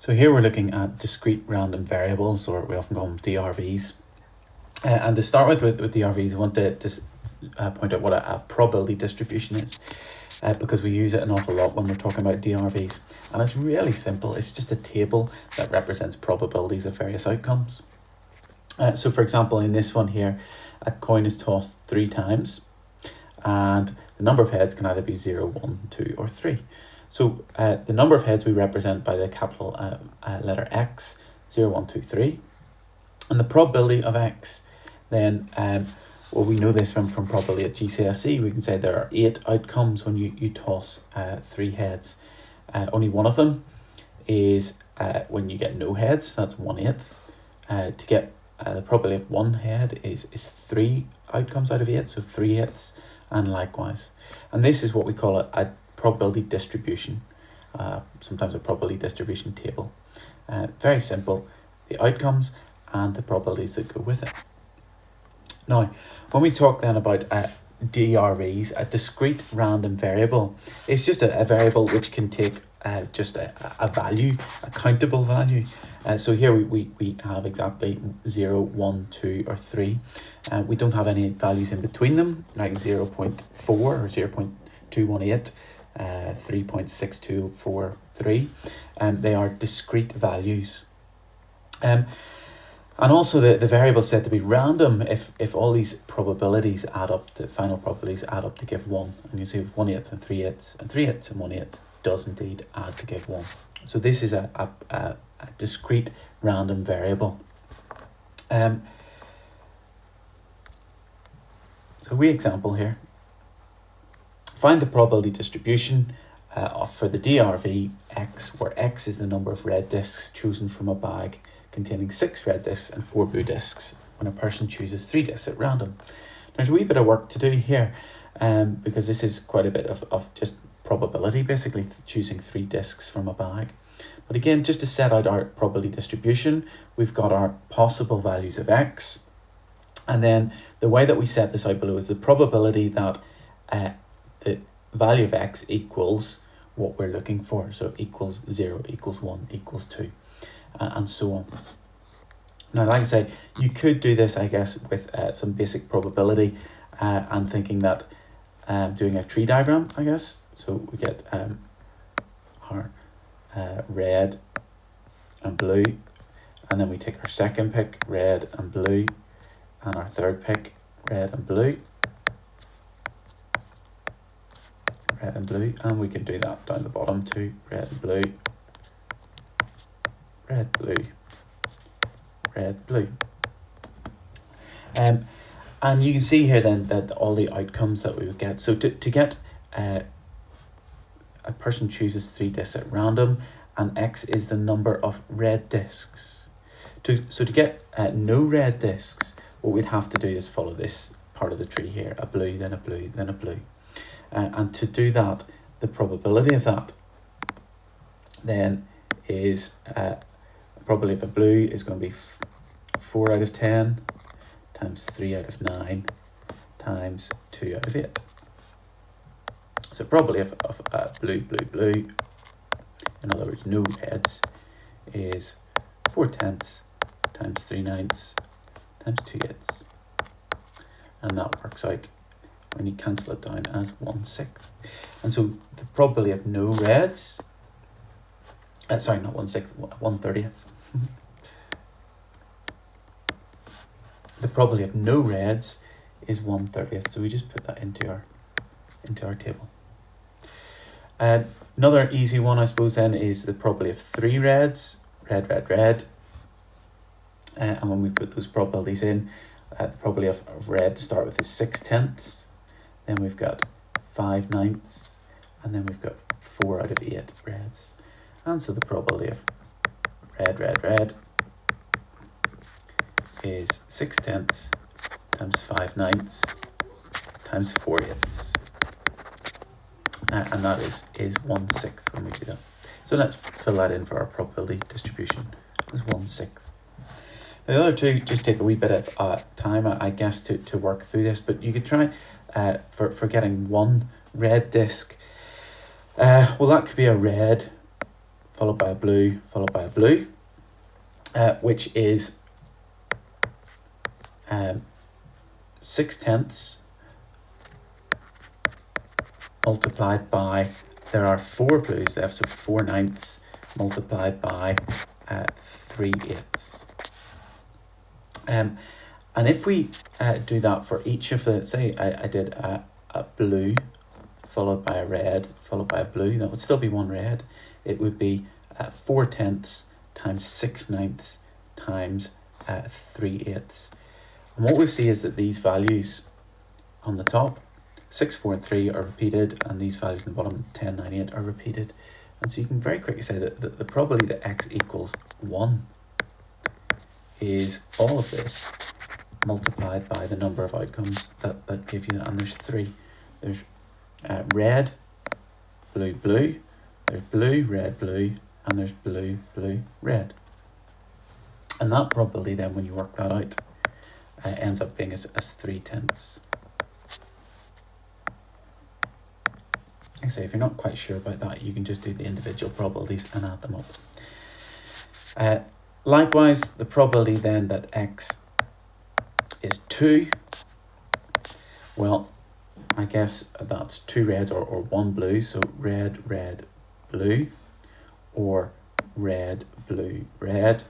So here we're looking at discrete random variables, or we often call them DRVs. And to start with DRVs, I want to point out what a probability distribution is, because we use it an awful lot when we're talking about DRVs. And it's really simple. It's just a table that represents probabilities of various outcomes. So for example, in this one here, a coin is tossed 3 times, and the number of heads can either be 0, 1, 2, or 3. So the number of heads we represent by the capital letter X, 0, 1, 2, 3. And the probability of X, then, well, we know this from probability at GCSE. We can say there are 8 outcomes when you toss 3 heads. Only one of them is when you get no heads, so that's 1/8. To get the probability of 1 head is 3 outcomes out of 8, so 3/8, and likewise. And this is what we call a probability distribution, sometimes a probability distribution table. Very simple, the outcomes and the probabilities that go with it. Now, when we talk then about DRVs, a discrete random variable, it's just a variable which can take just a value, a countable value. So here we have exactly 0, 1, 2, or 3. We don't have any values in between them, like 0.4 or 0.218. 3.6243. They are discrete values. And also the variable is said to be random if all these probabilities add up, the final probabilities add up to give 1. And you see with 1/8 and 3/8 and 3/8 and 1/8 does indeed add to give 1. So this is a discrete random variable. So we example here. Find the probability distribution for the DRV X, where X is the number of red discs chosen from a bag containing 6 red discs and 4 blue discs when a person chooses 3 discs at random. There's a wee bit of work to do here, because this is quite a bit of just probability, basically choosing 3 discs from a bag. But again, just to set out our probability distribution, we've got our possible values of X. And then the way that we set this out below is the probability that the value of X equals what we're looking for. So equals 0, equals 1, equals 2, and so on. Now, like I say, you could do this, I guess, with some basic probability and thinking that doing a tree diagram, I guess. So we get our red and blue, and then we take our second pick, red and blue, and our third pick, red and blue. Red and blue, and we can do that down the bottom too. Red and blue, red, blue, red, blue. And you can see here then that all the outcomes that we would get. So to get a person chooses 3 discs at random, and X is the number of red discs. So to get no red discs, what we'd have to do is follow this part of the tree here: a blue, then a blue, then a blue. And to do that, the probability of that then is probability of a blue is going to be 4 out of 10 times 3 out of 9 times 2 out of 8. So probability of blue, blue, blue, in other words, no reds, is 4/10 times 3/9 times 2/8. And that works out, when you cancel it down, as 1/6. And so the probability of no reds, sorry, not 1/6, 1/30. The probability of no reds is 1/30. So we just put that into our table. Another easy one, I suppose, then is the probability of 3 reds, red, red, red. And when we put those probabilities in, the probability of red to start with is 6/10. Then we've got 5/9, and then we've got 4 out of 8 reds. And so the probability of red, red, red is 6/10 times 5/9 times 4/8. And that is 1/6 when we do that. So let's fill that in for our probability distribution. It's 1/6. The other two just take a wee bit of time, I guess, to work through this, but you could try for getting 1 red disc. Well, that could be a red followed by a blue, followed by a blue, which is 6/10 multiplied by, there are 4 blues left, so 4/9 multiplied by 3/8. And if we do that for each of the, say I did a blue followed by a red followed by a blue, that would still be one red. It would be 4/10 times 6/9 times 3/8. And what we see is that these values on the top, 6, 4, and 3 are repeated, and these values in the bottom, 10, 9, 8 are repeated. And so you can very quickly say that the probability that x equals 1 is all of this multiplied by the number of outcomes that give you that. And there's 3. There's red, blue, blue, there's blue, red, blue, and there's blue, blue, red. And that probability then, when you work that out, ends up being as 3/10. Like I say, if you're not quite sure about that, you can just do the individual probabilities and add them up. Likewise, the probability then that x is 2, well, I guess that's 2 reds or 1 blue, so red, red, blue, or red, blue, red,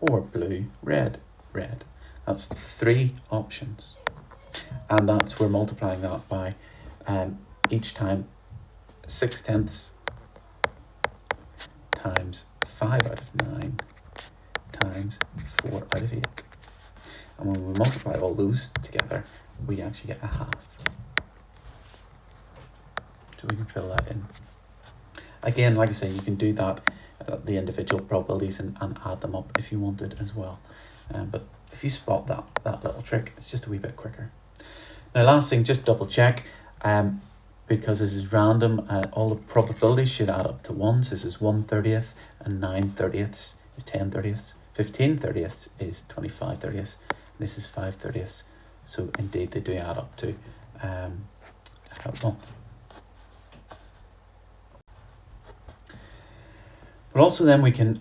or blue, red, red. That's 3 options. And that's, we're multiplying that by each time 6/10 times 5 out of 9 times 4 out of 8. And when we multiply all those together, we actually get a half. So we can fill that in. Again, like I say, you can do that, the individual probabilities, and add them up if you wanted as well. But if you spot that little trick, it's just a wee bit quicker. Now, last thing, just double check, because this is random, all the probabilities should add up to 1. So this is 1/30th, and 9/30ths is 10/30ths, 15/30ths is 25/30ths, and this is 5/30ths. So indeed, they do add up to 1. But also then we can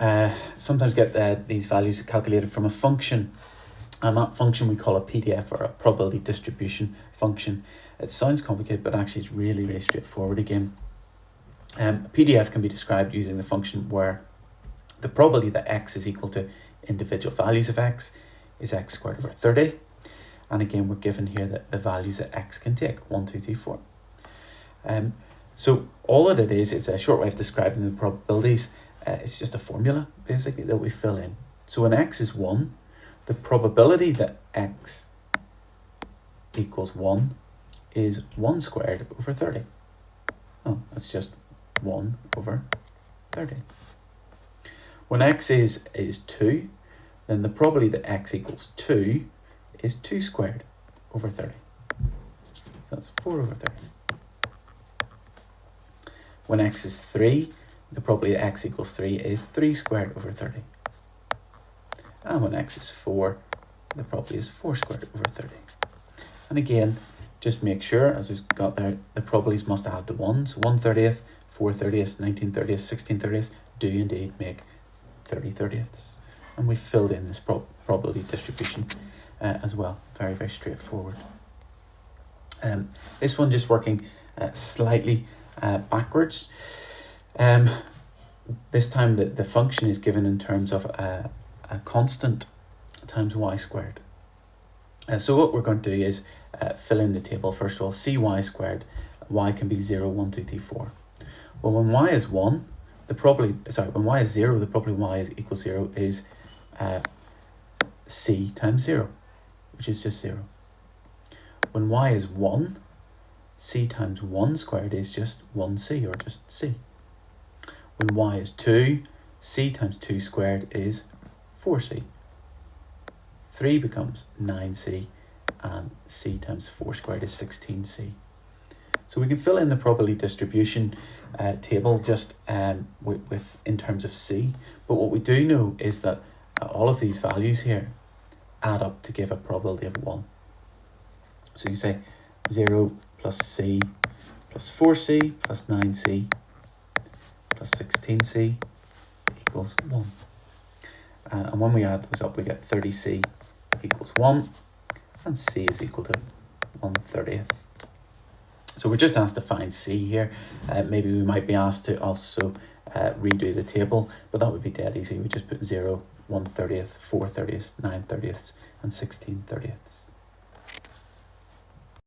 sometimes get these values calculated from a function, and that function we call a PDF, or a probability distribution function. It sounds complicated, but actually it's really, really straightforward again. A PDF can be described using the function where the probability that x is equal to individual values of x is x squared over 30. And again, we're given here that the values that x can take, 1, 2, 3, 4. So all that it is, it's a short way of describing the probabilities. It's just a formula, basically, that we fill in. So when x is 1, the probability that x equals 1 is 1 squared over 30. Oh, that's just 1 over 30. When x is 2, then the probability that x equals 2 is 2 squared over 30. So that's 4 over 30. When x is 3, the probability that x equals 3 is 3 squared over 30. And when x is 4, the probability is 4 squared over 30. And again, just make sure, as we've got there, the probabilities must add to 1. So 1/30th, 4/30th, 19/30th, 16/30th do indeed make 30/30ths. And we've filled in this probability distribution as well. Very, very straightforward. This one just working slightly backwards. This time the function is given in terms of a constant times y squared. So what we're going to do is fill in the table. First of all, cy squared, y can be 0, 1, 2, 3, 4. Well, when y is 1, when y is 0, the probability y is equals 0 is c times 0, which is just 0. When y is 1, c times 1 squared is just 1c, or just c. When y is 2, c times 2 squared is 4c. 3 becomes 9c, and c times 4 squared is 16c. So we can fill in the probability distribution table just with in terms of c, but what we do know is that all of these values here add up to give a probability of 1. So you say 0 plus c plus 4c plus 9c plus 16c equals 1. And when we add those up, we get 30c equals 1, and c is equal to 1/30th. So we're just asked to find c here. Maybe we might be asked to also redo the table, but that would be dead easy. We just put 0, 1/30th, 4/30ths, 9/30ths, and 16/30ths.